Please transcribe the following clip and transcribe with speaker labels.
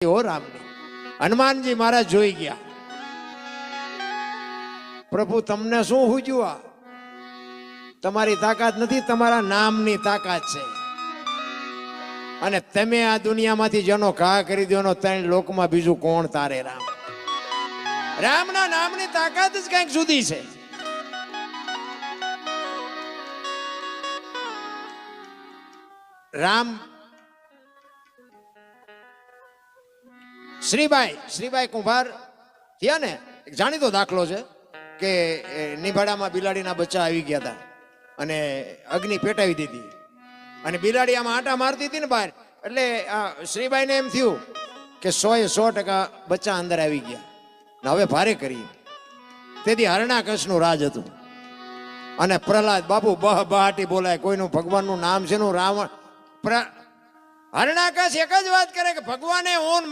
Speaker 1: હો રામની. હનુમાનજી મહારાજ જોઈ ગયા, પ્રભુ તમને શું હુજ્યું? આ તમારી તાકાત નથી, તમારા નામની તાકાત છે. અને તમે આ દુનિયામાંથી જેનો ઘા કરી દો ત્રણ લોકમાં બીજું કોણ તારે? રામ, રામના નામની તાકાત જ કંઈક જુદી છે. રામ શ્રીબાઈ કુંભાર થયા ને, એક જાણીતો દાખલો છે કે નિભાડામાં બિલાડીના બચ્ચા આવી ગયા હતા અને અગ્નિ પેટાવી દીધી અને બિલાડી આમાં આંટા મારતી હતી ને બહાર, એટલે શ્રીબાઈને એમ થયું કે 100% બચ્ચા અંદર આવી ગયા ને હવે ભારે કરી. તેથી હરણાકશનું રાજ હતું અને પ્રહલાદ બાપુ બહાટી બોલાય, કોઈનું ભગવાનનું નામ છે નું રાવણ. હરણાકશ એક જ વાત કરે કે ભગવાને ઓન